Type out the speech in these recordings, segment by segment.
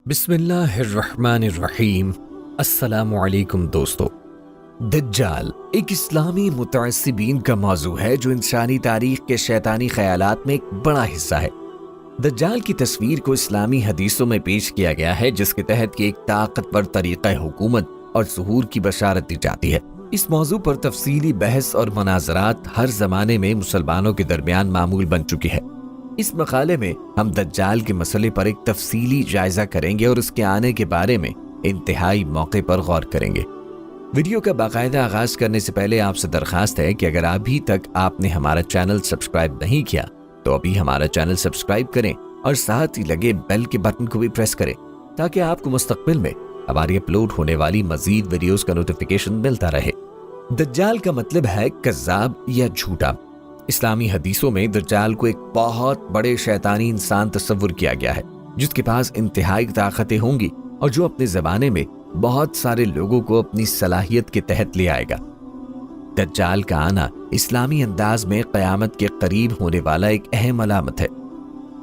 بسم اللہ الرحمن الرحیم۔ السلام علیکم دوستو۔ دجال ایک اسلامی متعصبین کا موضوع ہے جو انسانی تاریخ کے شیطانی خیالات میں ایک بڑا حصہ ہے۔ دجال کی تصویر کو اسلامی حدیثوں میں پیش کیا گیا ہے جس کے تحت یہ ایک طاقتور طریقہ حکومت اور ظہور کی بشارت دی جاتی ہے۔ اس موضوع پر تفصیلی بحث اور مناظرات ہر زمانے میں مسلمانوں کے درمیان معمول بن چکی ہے۔ اس مقالے میں ہم دجال کے مسئلے پر ایک تفصیلی جائزہ کریں گے اور اس کے آنے کے بارے میں انتہائی موقع پر غور کریں گے۔ ویڈیو کا باقاعدہ آغاز کرنے سے پہلے آپ سے درخواست ہے کہ اگر ابھی تک آپ نے ہمارا چینل سبسکرائب نہیں کیا تو ابھی ہمارا چینل سبسکرائب کریں اور ساتھ ہی لگے بیل کے بٹن کو بھی پریس کریں تاکہ آپ کو مستقبل میں ہماری اپلوڈ ہونے والی مزید ویڈیوز کا نوٹیفیکیشن ملتا رہے۔ دجال کا مطلب ہے کذاب یا جھوٹا۔ اسلامی حدیثوں میں دجال کو ایک بہت بڑے شیطانی انسان تصور کیا گیا ہے جس کے پاس انتہائی طاقتیں ہوں گی اور جو اپنے زمانے میں بہت سارے لوگوں کو اپنی صلاحیت کے تحت لے آئے گا۔ دجال کا آنا اسلامی انداز میں قیامت کے قریب ہونے والا ایک اہم علامت ہے۔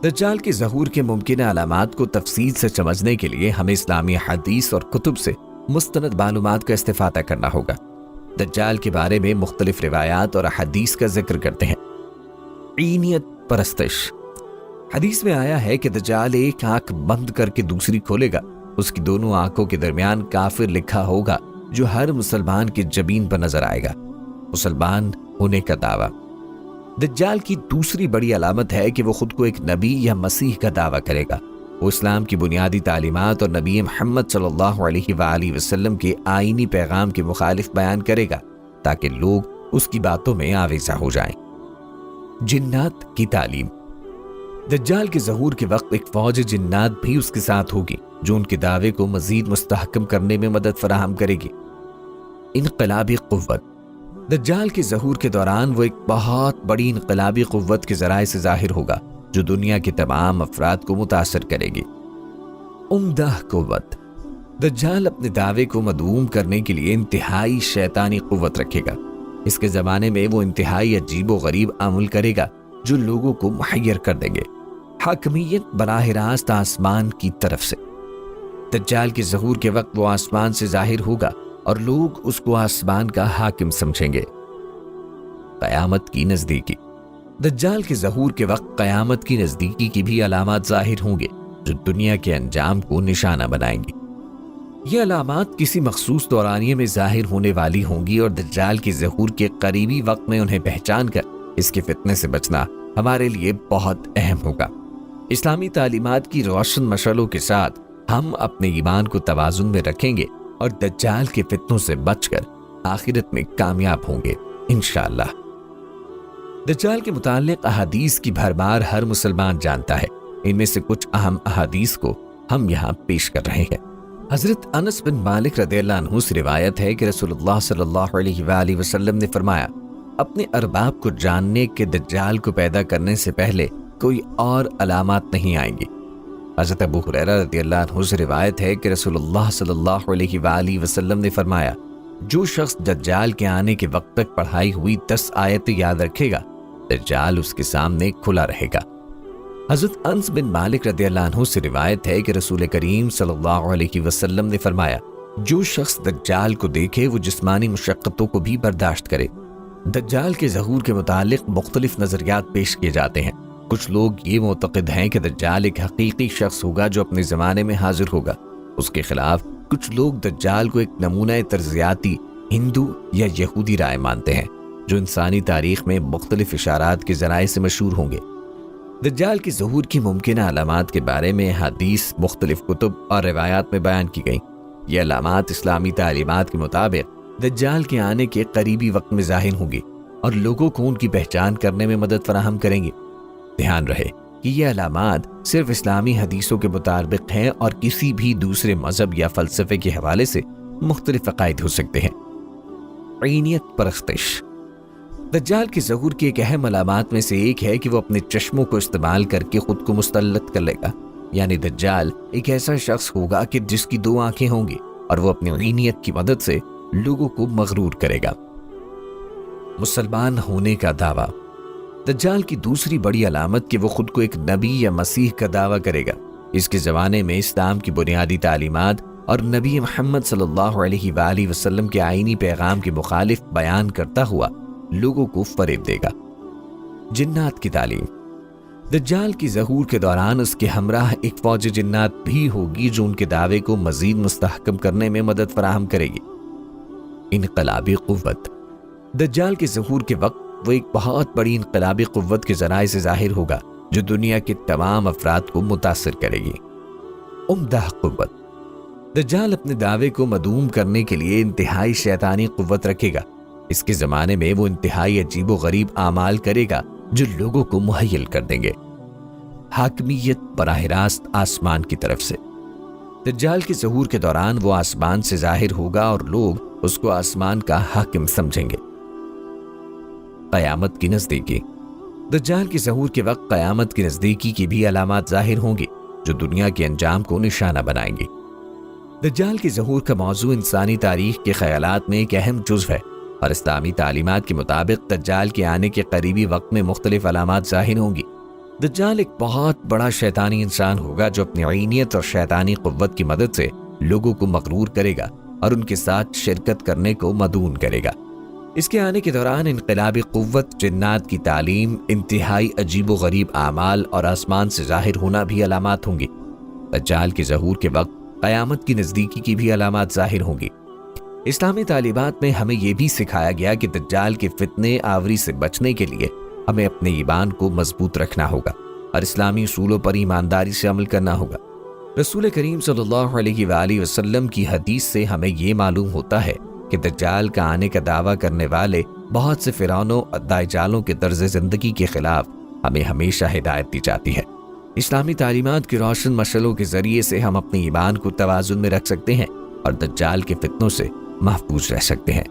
دجال کے ظہور کے ممکنہ علامات کو تفصیل سے سمجھنے کے لیے ہمیں اسلامی حدیث اور کتب سے مستند معلومات کا استفادہ کرنا ہوگا۔ دجال کے بارے میں مختلف روایات اور احادیث کا ذکر کرتے ہیں۔ عینیت پرستش۔ حدیث میں آیا ہے کہ دجال ایک آنکھ بند کر کے دوسری کھولے گا، اس کی دونوں آنکھوں کے درمیان کافر لکھا ہوگا جو ہر مسلمان کے جبین پر نظر آئے گا۔ مسلمان ہونے کا دعویٰ۔ دجال کی دوسری بڑی علامت ہے کہ وہ خود کو ایک نبی یا مسیح کا دعویٰ کرے گا۔ وہ اسلام کی بنیادی تعلیمات اور نبی محمد صلی اللہ علیہ وآلہ وسلم کے آئینی پیغام کے مخالف بیان کرے گا تاکہ لوگ اس کی باتوں میں آویزہ ہو جائیں۔ جنات کی تعلیم۔ دجال کے ظہور کے وقت ایک فوج جنات بھی اس کے ساتھ ہوگی جو ان کے دعوے کو مزید مستحکم کرنے میں مدد فراہم کرے گی۔ انقلابی قوت۔ دجال کے ظہور کے دوران وہ ایک بہت بڑی انقلابی قوت کے ذرائع سے ظاہر ہوگا جو دنیا کے تمام افراد کو متاثر کرے گی۔ عمدہ قوت۔ دجال اپنے دعوے کو مدعوم کرنے کے لیے انتہائی شیطانی قوت رکھے گا۔ اس کے زمانے میں وہ انتہائی عجیب و غریب عمل کرے گا جو لوگوں کو محیر کر دیں گے۔ حاکمیت براہ راست آسمان کی طرف سے۔ دجال کے ظہور کے وقت وہ آسمان سے ظاہر ہوگا اور لوگ اس کو آسمان کا حاکم سمجھیں گے۔ قیامت کی نزدیکی۔ دجال کے ظہور کے وقت قیامت کی نزدیکی کی بھی علامات ظاہر ہوں گے جو دنیا کے انجام کو نشانہ بنائیں گی۔ یہ علامات کسی مخصوص دورانیے میں ظاہر ہونے والی ہوں گی اور دجال کے ظہور کے قریبی وقت میں انہیں پہچان کر اس کے فتنے سے بچنا ہمارے لیے بہت اہم ہوگا۔ اسلامی تعلیمات کی روشن مشعلوں کے ساتھ ہم اپنے ایمان کو توازن میں رکھیں گے اور دجال کے فتنوں سے بچ کر آخرت میں کامیاب ہوں گے انشاءاللہ۔ دجال کے متعلق احادیث کی بھرمار ہر مسلمان جانتا ہے۔ ان میں سے کچھ اہم احادیث کو ہم یہاں پیش کر رہے ہیں۔ حضرت انس بن مالک رضی اللہ عنہ سے روایت ہے کہ رسول اللہ صلی اللہ علیہ وآلہ وسلم نے فرمایا، اپنے ارباب کو جاننے کے دجال کو پیدا کرنے سے پہلے کوئی اور علامات نہیں آئیں گی۔ حضرت ابو ہریرہ رضی اللہ عنہ سے روایت ہے کہ رسول اللہ صلی اللہ علیہ وآلہ وسلم نے فرمایا، جو شخص دجال کے آنے کے وقت تک پڑھائی ہوئی 10 آیتیں یاد رکھے گا دجال اس کے سامنے کھلا رہے گا۔ حضرت انس بن مالک رضی اللہ عنہ سے روایت ہے کہ رسول کریم صلی اللہ علیہ وسلم نے فرمایا، جو شخص دجال کو دیکھے وہ جسمانی مشقتوں کو بھی برداشت کرے۔ دجال کے ظہور کے متعلق مختلف نظریات پیش کیے جاتے ہیں۔ کچھ لوگ یہ معتقد ہیں کہ دجال ایک حقیقی شخص ہوگا جو اپنے زمانے میں حاضر ہوگا۔ اس کے خلاف کچھ لوگ دجال کو ایک نمونہ طرزیاتی ہندو یا یہودی رائے مانتے ہیں جو انسانی تاریخ میں مختلف اشارات کے ذرائع سے مشہور ہوں گے۔ دجال کے ظہور کی ممکنہ علامات کے بارے میں حدیث مختلف کتب اور روایات میں بیان کی گئیں۔ یہ علامات اسلامی تعلیمات کے مطابق دجال کے آنے کے قریبی وقت میں ظاہر ہوں گی اور لوگوں کو ان کی پہچان کرنے میں مدد فراہم کریں گی۔ دھیان رہے کہ یہ علامات صرف اسلامی حدیثوں کے مطابق ہیں اور کسی بھی دوسرے مذہب یا فلسفے کے حوالے سے مختلف عقائد ہو سکتے ہیں۔ عینیت پرستش۔ دجال کے ظہور کی ایک اہم علامات میں سے ایک ہے کہ وہ اپنے چشموں کو استعمال کر کے خود کو مسلط کر لے گا، یعنی دجال ایک ایسا شخص ہوگا کہ جس کی 2 آنکھیں ہوں گی اور وہ اپنی عینیت کی مدد سے لوگوں کو مغرور کرے گا۔ مسلمان ہونے کا دعویٰ۔ دجال کی دوسری بڑی علامت کہ وہ خود کو ایک نبی یا مسیح کا دعویٰ کرے گا۔ اس کے زمانے میں اسلام کی بنیادی تعلیمات اور نبی محمد صلی اللہ علیہ وآلہ وسلم کے آئینی پیغام کے مخالف بیان کرتا ہوا لوگوں کو فریب دے گا۔ جنات کی تعلیم۔ دجال کی ظہور کے دوران اس کے ہمراہ ایک فوج جنات بھی ہوگی جو ان کے دعوے کو مزید مستحکم کرنے میں مدد فراہم کرے گی۔ انقلابی قوت۔ دجال کے ظہور کے وقت وہ ایک بہت بڑی انقلابی قوت کے ذرائع سے ظاہر ہوگا جو دنیا کے تمام افراد کو متاثر کرے گی۔ عمدہ قوت۔ دجال اپنے دعوے کو مدعوم کرنے کے لیے انتہائی شیطانی قوت رکھے گا۔ اس کے زمانے میں وہ انتہائی عجیب و غریب اعمال کرے گا جو لوگوں کو مہیل کر دیں گے۔ حاکمیت براہ راست آسمان کی طرف سے۔ دجال کے ظہور کے دوران وہ آسمان سے ظاہر ہوگا اور لوگ اس کو آسمان کا حاکم سمجھیں گے۔ قیامت کی نزدیکی۔ دجال کے ظہور کے وقت قیامت کی نزدیکی کی بھی علامات ظاہر ہوں گی جو دنیا کے انجام کو نشانہ بنائیں گی۔ دجال کے ظہور کا موضوع انسانی تاریخ کے خیالات میں ایک اہم جزو ہے اور اسلامی تعلیمات کے مطابق دجال کے آنے کے قریبی وقت میں مختلف علامات ظاہر ہوں گی۔ دجال ایک بہت بڑا شیطانی انسان ہوگا جو اپنی عینیت اور شیطانی قوت کی مدد سے لوگوں کو مغرور کرے گا اور ان کے ساتھ شرکت کرنے کو مدعون کرے گا۔ اس کے آنے کے دوران انقلابی قوت، جنات کی تعلیم، انتہائی عجیب و غریب اعمال اور آسمان سے ظاہر ہونا بھی علامات ہوں گی۔ دجال کے ظہور کے وقت قیامت کی نزدیکی کی بھی علامات ظاہر ہوں گی۔ اسلامی تعلیمات میں ہمیں یہ بھی سکھایا گیا کہ دجال کے فتنے آوری سے بچنے کے لیے ہمیں اپنے ایمان کو مضبوط رکھنا ہوگا اور اسلامی اصولوں پر ایمانداری سے عمل کرنا ہوگا۔ رسول کریم صلی اللہ علیہ وآلہ وسلم کی حدیث سے ہمیں یہ معلوم ہوتا ہے کہ دجال کا آنے کا دعویٰ کرنے والے بہت سے فرعونوں اور دجالوں کے طرز زندگی کے خلاف ہمیں ہمیشہ ہدایت دی جاتی ہے۔ اسلامی تعلیمات کی روشن مشعلوں کے ذریعے سے ہم اپنے ایمان کو توازن میں رکھ سکتے ہیں اور دجال کے فتنوں سے محفوظ رہ سکتے ہیں۔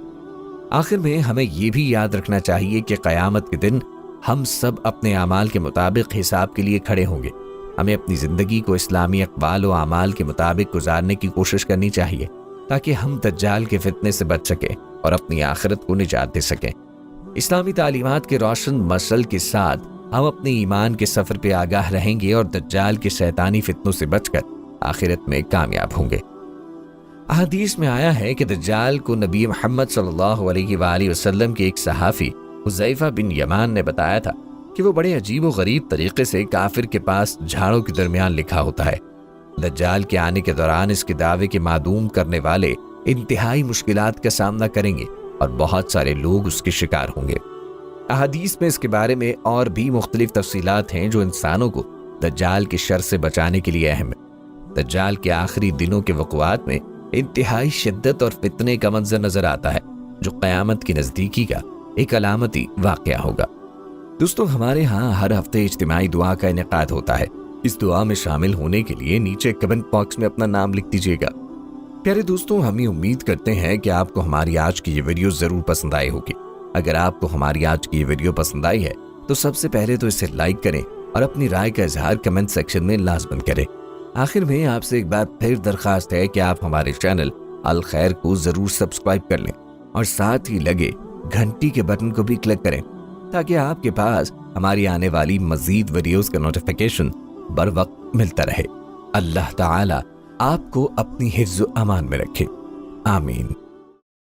آخر میں ہمیں یہ بھی یاد رکھنا چاہیے کہ قیامت کے دن ہم سب اپنے اعمال کے مطابق حساب کے لیے کھڑے ہوں گے۔ ہمیں اپنی زندگی کو اسلامی اقوال و اعمال کے مطابق گزارنے کی کوشش کرنی چاہیے تاکہ ہم دجال کے فتنے سے بچ سکیں اور اپنی آخرت کو نجات دے سکیں۔ اسلامی تعلیمات کے روشن مشعل کے ساتھ ہم اپنے ایمان کے سفر پہ آگاہ رہیں گے اور دجال کے شیطانی فتنوں سے بچ کر آخرت میں کامیاب ہوں گے۔ احادیث میں آیا ہے کہ دجال کو نبی محمد صلی اللہ علیہ وآلہ وسلم کے ایک صحافی حذیفہ بن یمان نے بتایا تھا کہ وہ بڑے عجیب و غریب طریقے سے کافر کے پاس جھاڑوں کے درمیان لکھا ہوتا ہے۔ دجال کے آنے کے دوران اس کے دعوے کے معدوم کرنے والے انتہائی مشکلات کا سامنا کریں گے اور بہت سارے لوگ اس کے شکار ہوں گے۔ احادیث میں اس کے بارے میں اور بھی مختلف تفصیلات ہیں جو انسانوں کو دجال کے شر سے بچانے کے لیے اہم ہے۔ دجال کے آخری دنوں کے وقوعات میں انتہائی شدت اور فتنے کا منظر نظر آتا ہے جو قیامت کی نزدیکی کا ایک علامتی واقعہ ہوگا۔ دوستو، ہمارے ہاں ہر ہفتے اجتماعی دعا کا انعقاد ہوتا ہے۔ اس دعا میں شامل ہونے کے لیے نیچے کمنٹ باکس میں اپنا نام لکھ دیجیے گا۔ پیارے دوستوں، ہم یہ امید کرتے ہیں کہ آپ کو ہماری آج کی یہ ویڈیو ضرور پسند آئی ہوگی۔ اگر آپ کو ہماری آج کی یہ ویڈیو پسند آئی ہے تو سب سے پہلے تو اسے لائک کریں اور اپنی رائے کا اظہار کمنٹ سیکشن میں لازماً کریں۔ آخر میں آپ سے ایک بات پھر درخواست ہے کہ آپ ہمارے چینل الخیر کو ضرور سبسکرائب کر لیں اور ساتھ ہی لگے گھنٹی کے بٹن کو بھی کلک کریں تاکہ آپ کے پاس ہماری آنے والی مزید ویڈیوز کا نوٹیفیکیشن بر وقت ملتا رہے۔ اللہ تعالی آپ کو اپنی حفظ و امان میں رکھے، آمین۔